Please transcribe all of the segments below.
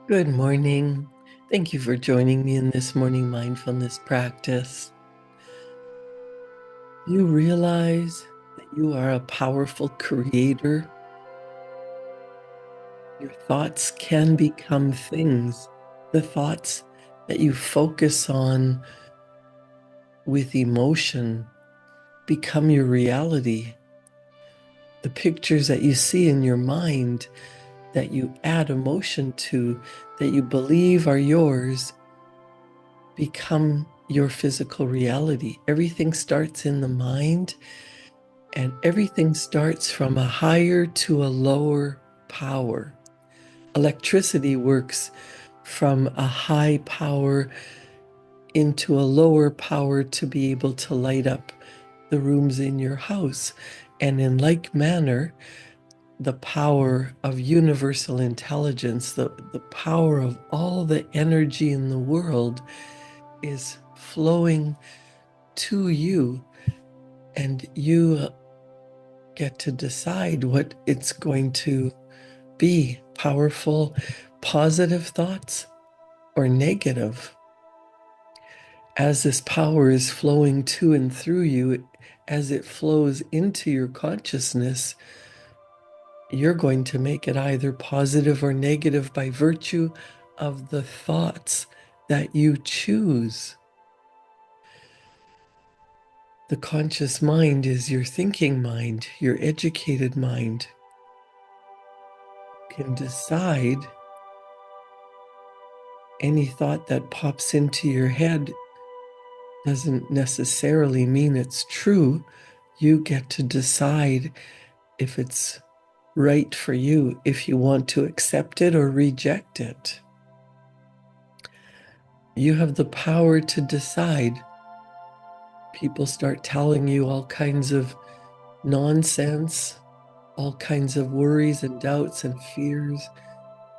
Good morning. Thank you for joining me in this morning mindfulness practice. You realize that you are a powerful creator. Your thoughts can become things. The thoughts that you focus on with emotion become your reality. The pictures that you see in your mind that you add emotion to, that you believe are yours, become your physical reality. Everything starts in the mind, and everything starts from a higher to a lower power. Electricity works from a high power into a lower power to be able to light up the rooms in your house. And in like manner, the power of universal intelligence, the power of all the energy in the world is flowing to you, and you get to decide what it's going to be: powerful, positive thoughts or negative. As this power is flowing to and through you, as it flows into your consciousness, you're going to make it either positive or negative by virtue of the thoughts that you choose. The conscious mind is your thinking mind, your educated mind. You can decide any thought that pops into your head doesn't necessarily mean it's true. You get to decide if it's right for you, if you want to accept it or reject it. You have the power to decide. People start telling you all kinds of nonsense, all kinds of worries and doubts and fears,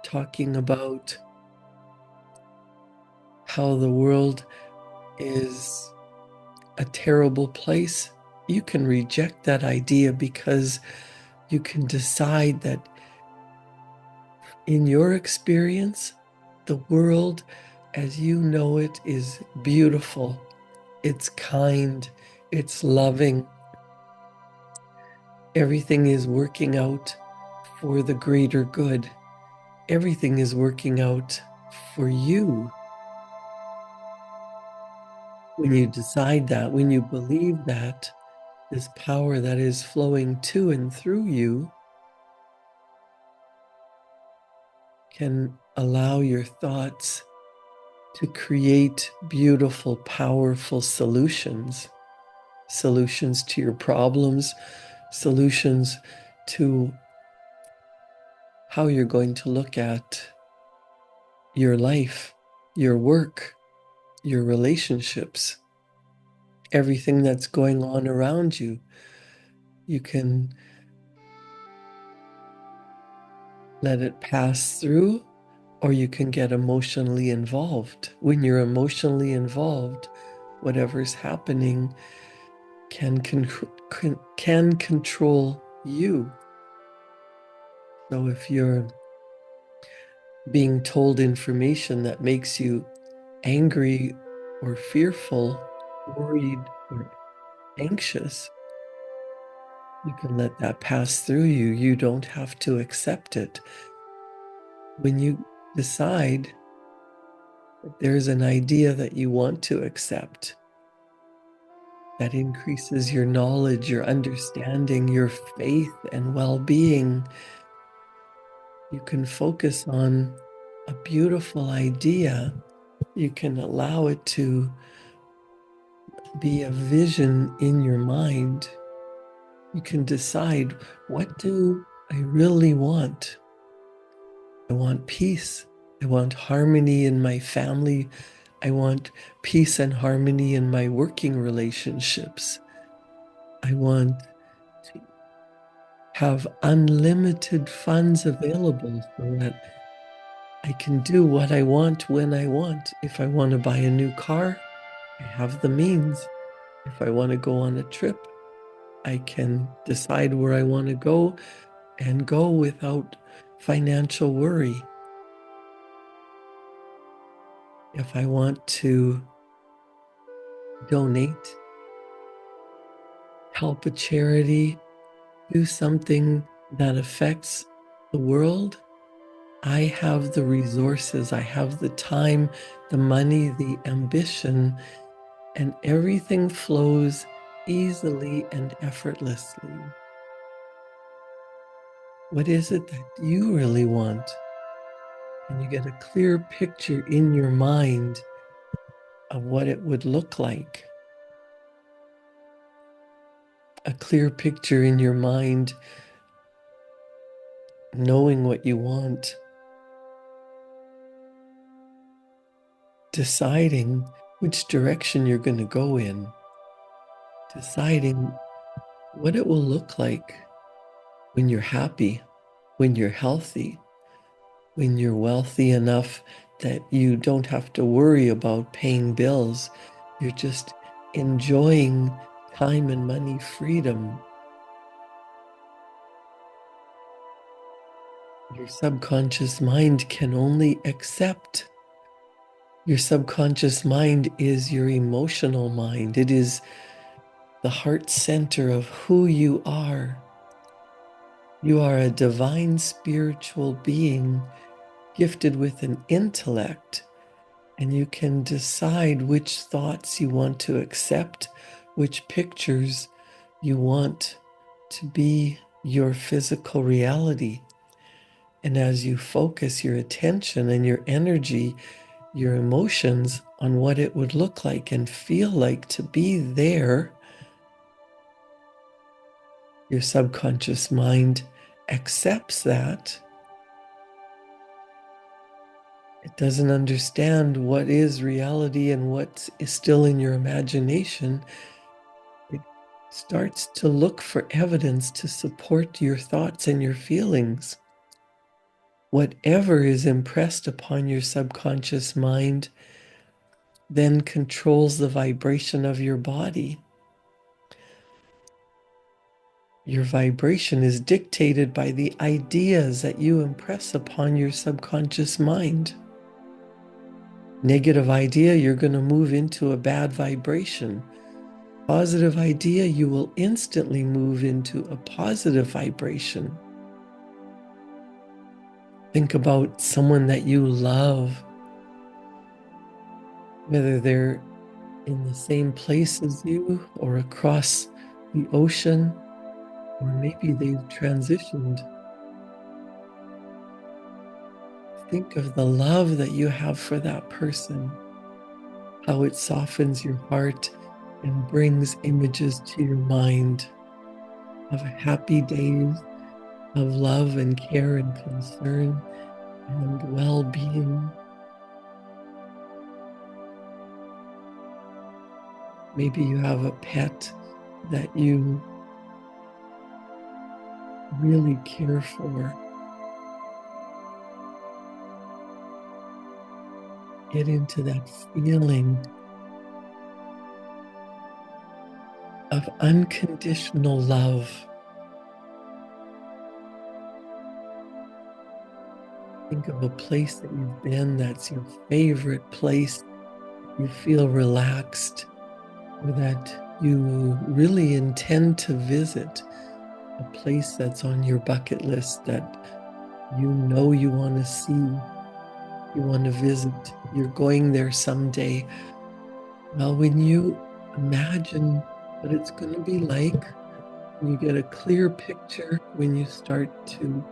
talking about how the world is a terrible place. You can reject that idea because you can decide that in your experience, the world as you know it is beautiful, it's kind, it's loving. Everything is working out for the greater good. Everything is working out for you. When you decide that, when you believe that, this power that is flowing to and through you can allow your thoughts to create beautiful, powerful solutions. Solutions to your problems, solutions to how you're going to look at your life, your work, your relationships, everything that's going on around you. You can let it pass through, or you can get emotionally involved. When you're emotionally involved, whatever's happening can control you. So if you're being told information that makes you angry or fearful, worried or anxious, you can let that pass through you. You don't have to accept it. When you decide that there's an idea that you want to accept, that increases your knowledge, your understanding, your faith and well-being, you can focus on a beautiful idea. You can allow it to be a vision in your mind. You can decide, what do I really want? I want peace. I want harmony in my family. I want peace and harmony in my working relationships. I want to have unlimited funds available so that I can do what I want when I want. If I want to buy a new car, I have the means. If I want to go on a trip, I can decide where I want to go and go without financial worry. If I want to donate, help a charity, do something that affects the world, I have the resources, I have the time, the money, the ambition, and everything flows easily and effortlessly. What is it that you really want? And you get a clear picture in your mind of what it would look like. A clear picture in your mind, knowing what you want, deciding which direction you're going to go in, deciding what it will look like when you're happy, when you're healthy, when you're wealthy enough that you don't have to worry about paying bills. You're just enjoying time and money freedom. Your subconscious mind can only accept. Your subconscious mind is your emotional mind. It is the heart center of who you are. You are a divine spiritual being gifted with an intellect, and you can decide which thoughts you want to accept, which pictures you want to be your physical reality. And as you focus your attention and your energy, your emotions on what it would look like and feel like to be there, your subconscious mind accepts that. It doesn't understand what is reality and what is still in your imagination. It starts to look for evidence to support your thoughts and your feelings. Whatever is impressed upon your subconscious mind then controls the vibration of your body. Your vibration is dictated by the ideas that you impress upon your subconscious mind. Negative idea, you're going to move into a bad vibration. Positive idea, you will instantly move into a positive vibration. Think about someone that you love, whether they're in the same place as you or across the ocean, or maybe they've transitioned. Think of the love that you have for that person, how it softens your heart and brings images to your mind of happy days of love and care and concern and well-being. Maybe you have a pet that you really care for. Get into that feeling of unconditional love. Think of a place that you've been that's your favorite place. You feel relaxed, or that you really intend to visit, a place that's on your bucket list that you know you want to see, you want to visit, you're going there someday. Well, when you imagine what it's going to be like, when you get a clear picture, when you start to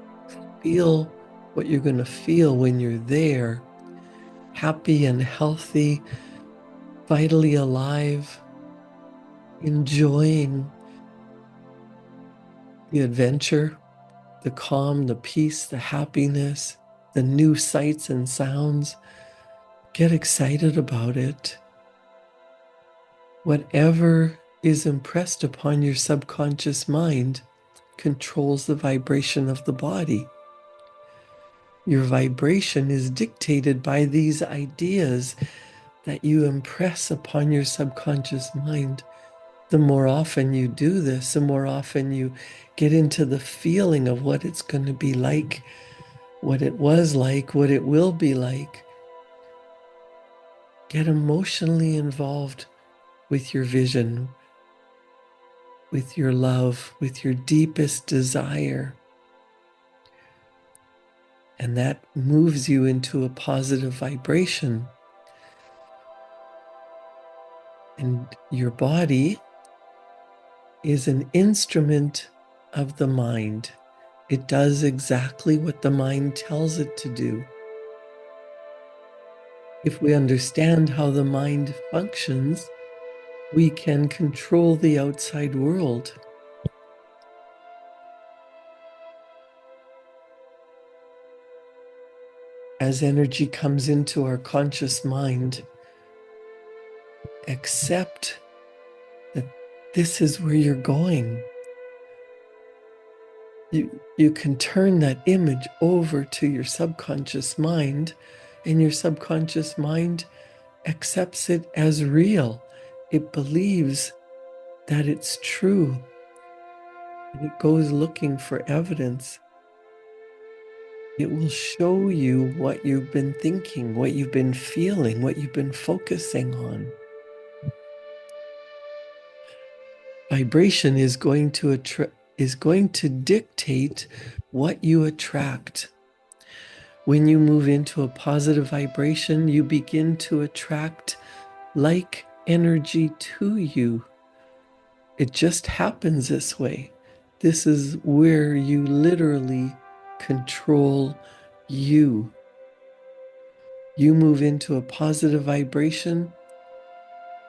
feel what you're going to feel when you're there, happy and healthy, vitally alive, enjoying the adventure, the calm, the peace, the happiness, the new sights and sounds. Get excited about it. Whatever is impressed upon your subconscious mind controls the vibration of the body. Your vibration is dictated by these ideas that you impress upon your subconscious mind. The more often you do this, the more often you get into the feeling of what it's going to be like, what it was like, what it will be like. Get emotionally involved with your vision, with your love, with your deepest desire. And that moves you into a positive vibration. And your body is an instrument of the mind. It does exactly what the mind tells it to do. If we understand how the mind functions, we can control the outside world. As energy comes into our conscious mind, accept that this is where you're going. You can turn that image over to your subconscious mind, and your subconscious mind accepts it as real. It believes that it's true, and it goes looking for evidence. It will show you what you've been thinking, what you've been feeling, what you've been focusing on. Vibration is going to dictate what you attract. When you move into a positive vibration, you begin to attract like energy to you. It just happens this way. This is where you literally control you. You move into a positive vibration,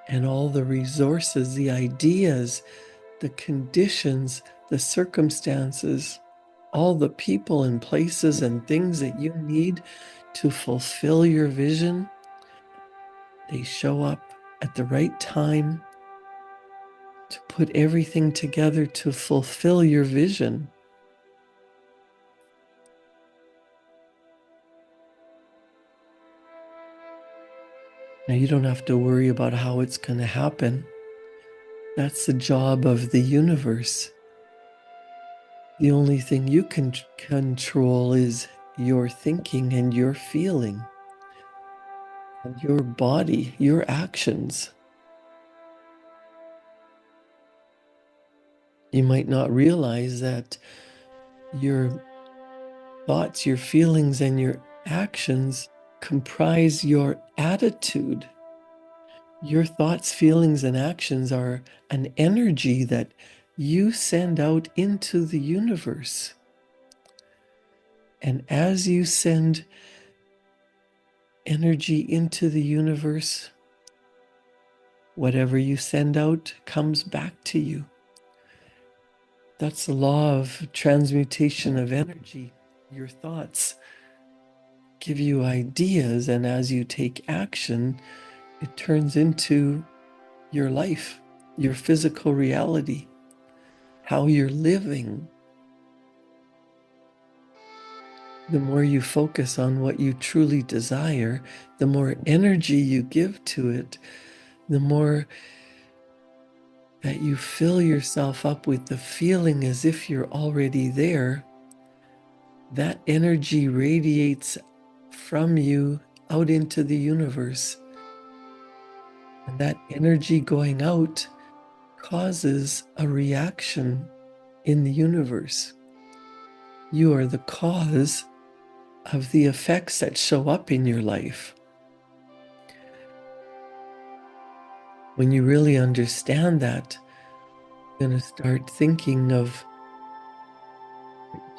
and all the resources, the ideas, the conditions, the circumstances, all the people and places and things that you need to fulfill your vision, they show up at the right time to put everything together to fulfill your vision. Now, you don't have to worry about how it's going to happen. That's the job of the universe. The only thing you can control is your thinking and your feeling and your body, your actions. You might not realize that your thoughts, your feelings, and your actions comprise your attitude. Your thoughts, feelings, and actions are an energy that you send out into the universe. And as you send energy into the universe, whatever you send out comes back to you. That's the law of transmutation of energy. Your thoughts give you ideas, and as you take action, it turns into your life, your physical reality, how you're living. The more you focus on what you truly desire, the more energy you give to it, the more that you fill yourself up with the feeling as if you're already there. That energy radiates from you out into the universe. And that energy going out causes a reaction in the universe. You are the cause of the effects that show up in your life. When you really understand that, you're going to start thinking of,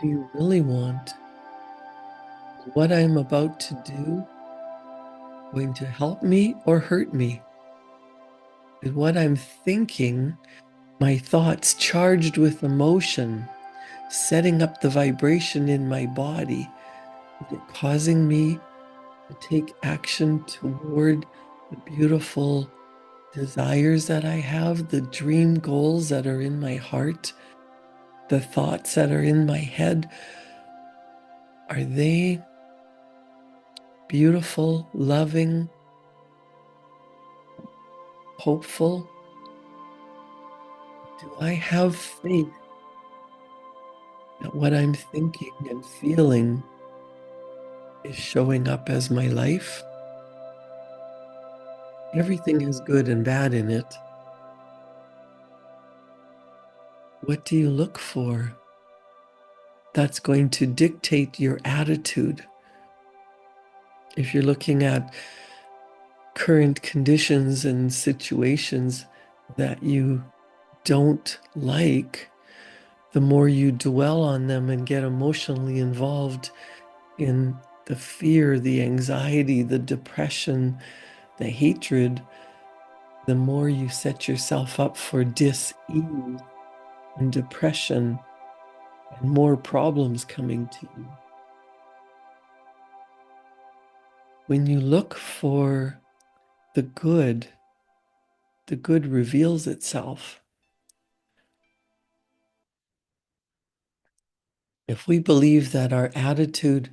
do you really want? What I'm about to do going to help me or hurt me? Is what I'm thinking, my thoughts charged with emotion, setting up the vibration in my body, is it causing me to take action toward the beautiful desires that I have, the dream goals that are in my heart, the thoughts that are in my head? Are they beautiful, loving, hopeful? Do I have faith that what I'm thinking and feeling is showing up as my life? Everything has good and bad in it. What do you look for? That's going to dictate your attitude. If you're looking at current conditions and situations that you don't like, the more you dwell on them and get emotionally involved in the fear, the anxiety, the depression, the hatred, the more you set yourself up for dis-ease and depression and more problems coming to you. When you look for the good reveals itself. If we believe that our attitude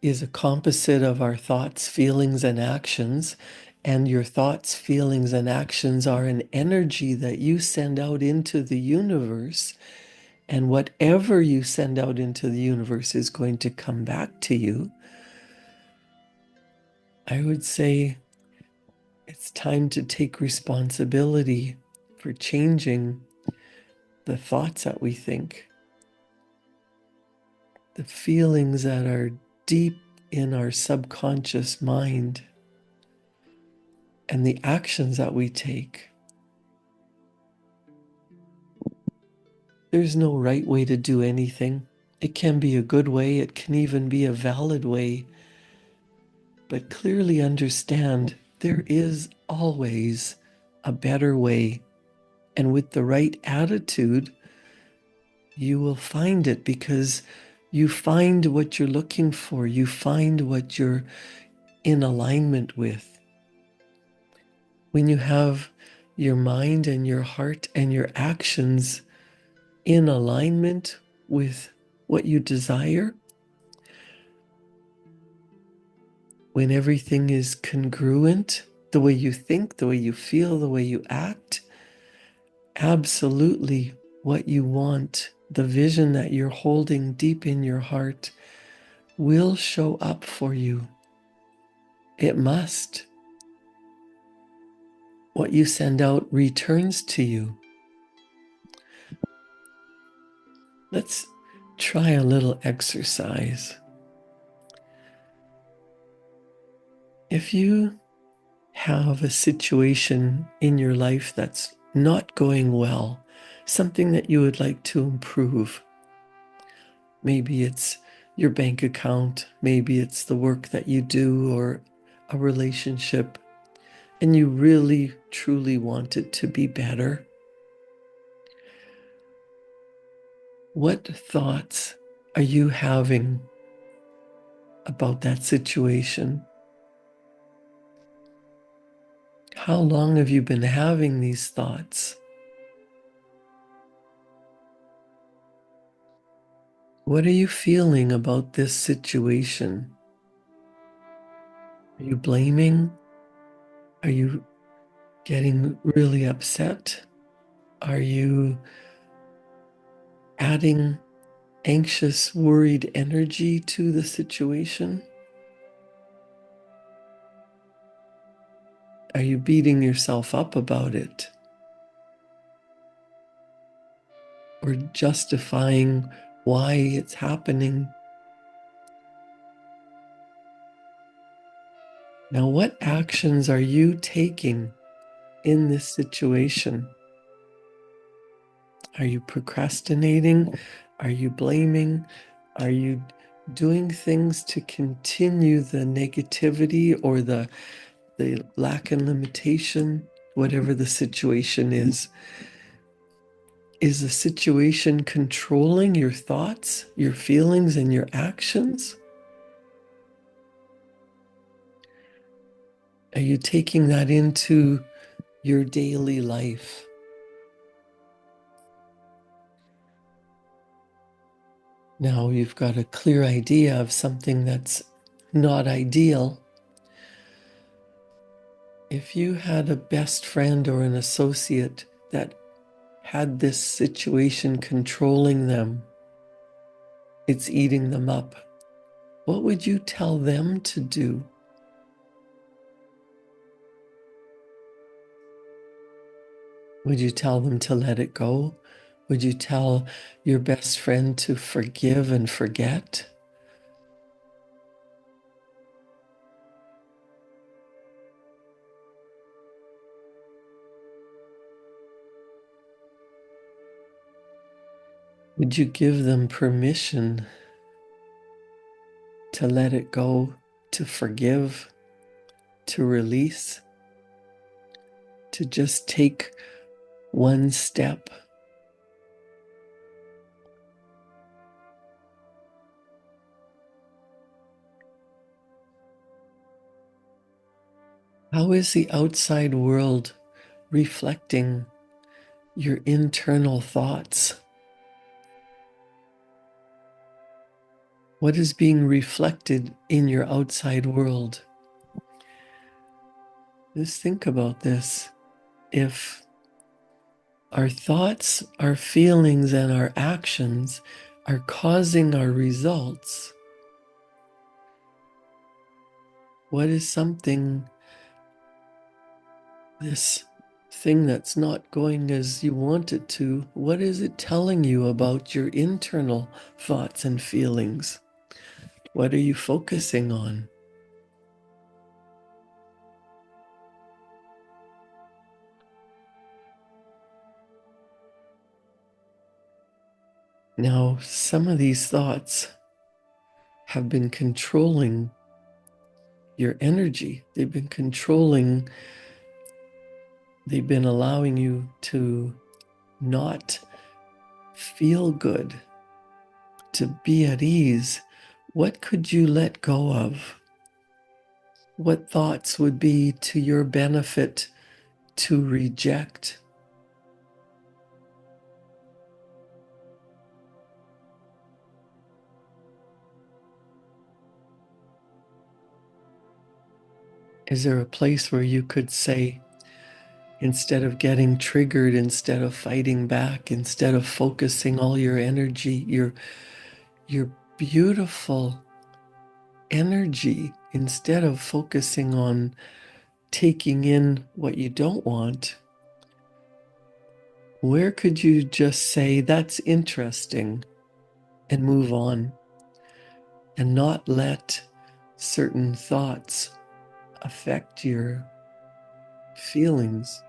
is a composite of our thoughts, feelings, and actions, and your thoughts, feelings, and actions are an energy that you send out into the universe, and whatever you send out into the universe is going to come back to you, I would say it's time to take responsibility for changing the thoughts that we think, the feelings that are deep in our subconscious mind, and the actions that we take. There's no right way to do anything. It can be a good way, it can even be a valid way, but clearly understand there is always a better way. And with the right attitude, you will find it because you find what you're looking for. You find what you're in alignment with. When you have your mind and your heart and your actions in alignment with what you desire, when everything is congruent, the way you think, the way you feel, the way you act, absolutely what you want, the vision that you're holding deep in your heart will show up for you. It must. What you send out returns to you. Let's try a little exercise. If you have a situation in your life that's not going well, something that you would like to improve, maybe it's your bank account, maybe it's the work that you do or a relationship, and you really, truly want it to be better. What thoughts are you having about that situation? How long have you been having these thoughts? What are you feeling about this situation? Are you blaming? Are you getting really upset? Are you adding anxious, worried energy to the situation? Are you beating yourself up about it? Or justifying why it's happening? Now, what actions are you taking in this situation? Are you procrastinating? Are you blaming? Are you doing things to continue the negativity or the lack and limitation, whatever the situation is? Is the situation controlling your thoughts, your feelings, and your actions? Are you taking that into your daily life? Now you've got a clear idea of something that's not ideal. If you had a best friend or an associate that had this situation controlling them, it's eating them up, what would you tell them to do? Would you tell them to let it go? Would you tell your best friend to forgive and forget? Would you give them permission to let it go, to forgive, to release, to just take one step? How is the outside world reflecting your internal thoughts? What is being reflected in your outside world? Just think about this. If our thoughts, our feelings, and our actions are causing our results, what is this thing that's not going as you want it to, what is it telling you about your internal thoughts and feelings? What are you focusing on? Now, some of these thoughts have been controlling your energy. They've been allowing you to not feel good, to be at ease. What could you let go of? What thoughts would be to your benefit to reject? Is there a place where you could say, instead of getting triggered, instead of fighting back, instead of focusing all your energy, your beautiful energy, instead of focusing on taking in what you don't want, where could you just say, that's interesting, and move on, and not let certain thoughts affect your feelings?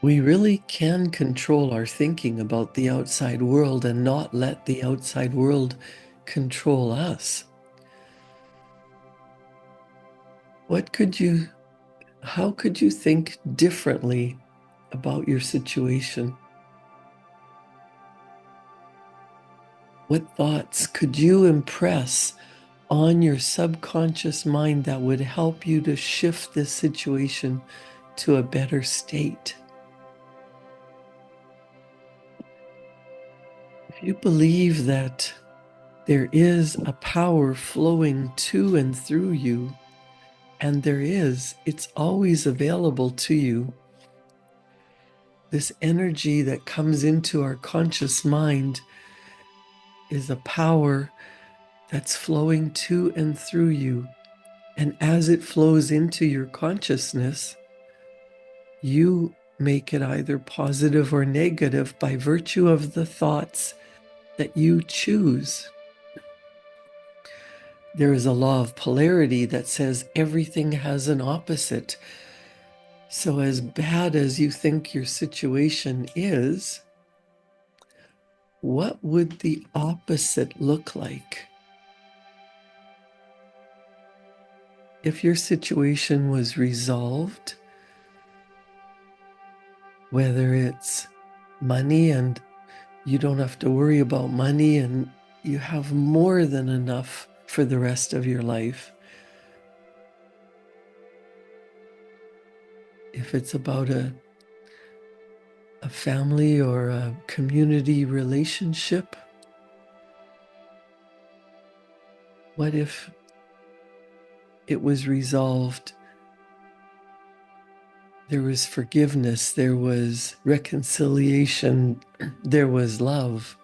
We really can control our thinking about the outside world and not let the outside world control us. How could you think differently about your situation? What thoughts could you impress on your subconscious mind that would help you to shift this situation to a better state? If you believe that there is a power flowing to and through you, and it's always available to you. This energy that comes into our conscious mind is a power that's flowing to and through you. And as it flows into your consciousness, you make it either positive or negative by virtue of the thoughts that you choose. There is a law of polarity that says everything has an opposite. So as bad as you think your situation is, what would the opposite look like? If your situation was resolved, whether it's money and you don't have to worry about money and you have more than enough for the rest of your life. If it's about a family or a community relationship, what if it was resolved? There was forgiveness, there was reconciliation, there was love.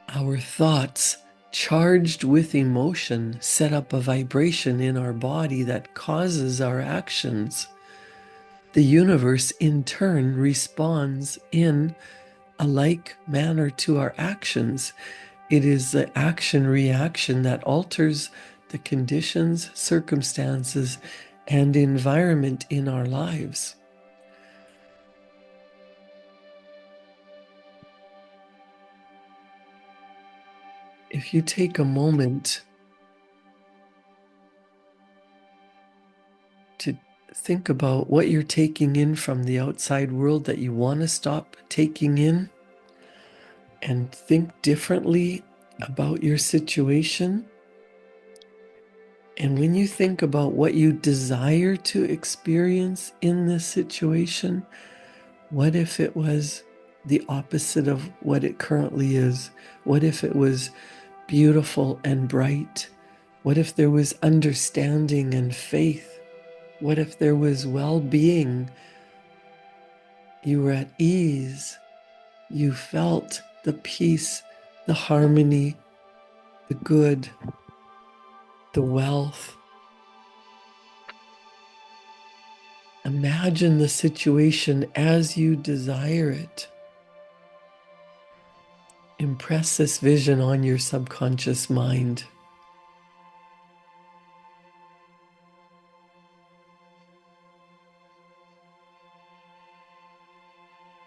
Our thoughts charged with emotion, set up a vibration in our body that causes our actions. The universe in turn responds in a like manner to our actions. It is the action reaction that alters the conditions, circumstances, and environment in our lives. If you take a moment to think about what you're taking in from the outside world that you want to stop taking in, and think differently about your situation. And when you think about what you desire to experience in this situation, what if it was the opposite of what it currently is? What if it was beautiful and bright? What if there was understanding and faith? What if there was well-being? You were at ease. You felt the peace, the harmony, the good, the wealth. Imagine the situation as you desire it. Impress this vision on your subconscious mind.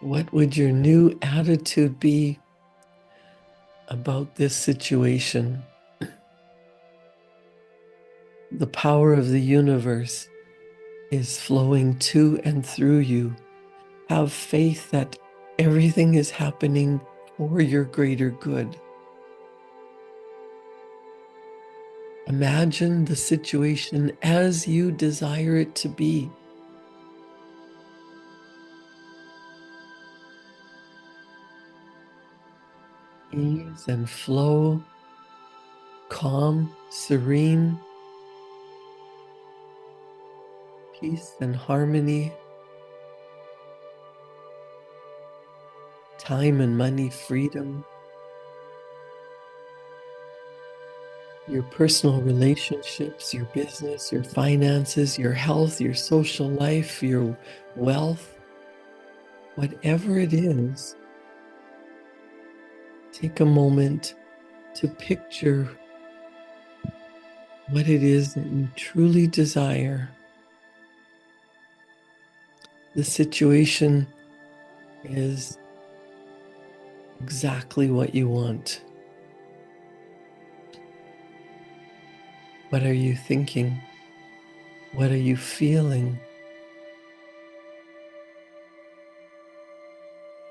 What would your new attitude be about this situation? The power of the universe is flowing to and through you. Have faith that everything is happening for your greater good. Imagine the situation as you desire it to be. Ease and flow, calm, serene, peace and harmony, time and money freedom, your personal relationships, your business, your finances, your health, your social life, your wealth, whatever it is, take a moment to picture what it is that you truly desire. The situation is exactly what you want. What are you thinking? What are you feeling?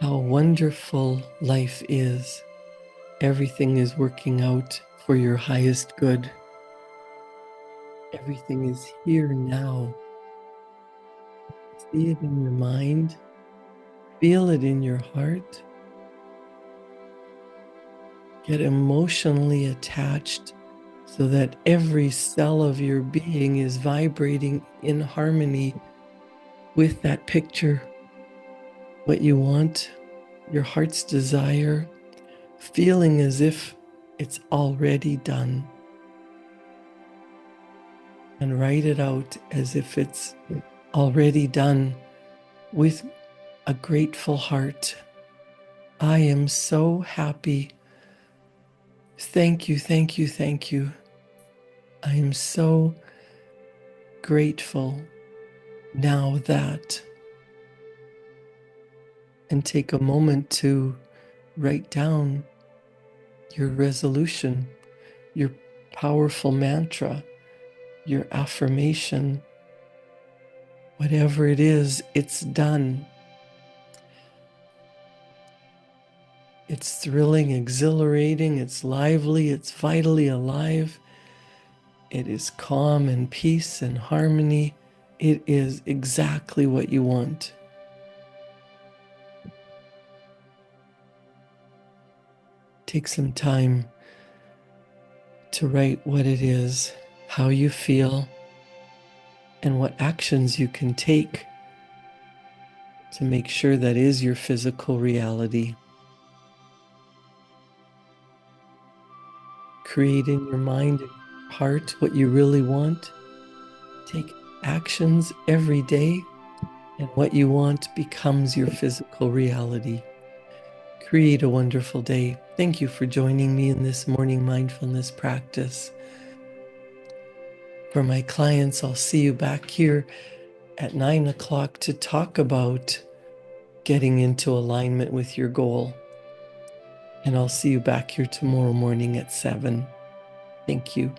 How wonderful life is. Everything is working out for your highest good. Everything is here now. See it in your mind. Feel it in your heart. Get emotionally attached so that every cell of your being is vibrating in harmony with that picture. What you want, your heart's desire, feeling as if it's already done. And write it out as if it's already done with a grateful heart. I am so happy. Thank you, thank you, thank you. I am so grateful now that. And take a moment to write down your resolution, your powerful mantra, your affirmation. Whatever it is, it's done. It's thrilling, exhilarating, it's lively, it's vitally alive. It is calm and peace and harmony. It is exactly what you want. Take some time to write what it is, how you feel, and what actions you can take to make sure that is your physical reality. create in your mind and heart what you really want. Take actions every day, and what you want becomes your physical reality. Create a wonderful day. Thank you for joining me in this morning mindfulness practice. For my clients, I'll see you back here at 9 o'clock to talk about getting into alignment with your goal. And I'll see you back here tomorrow morning at 7. Thank you.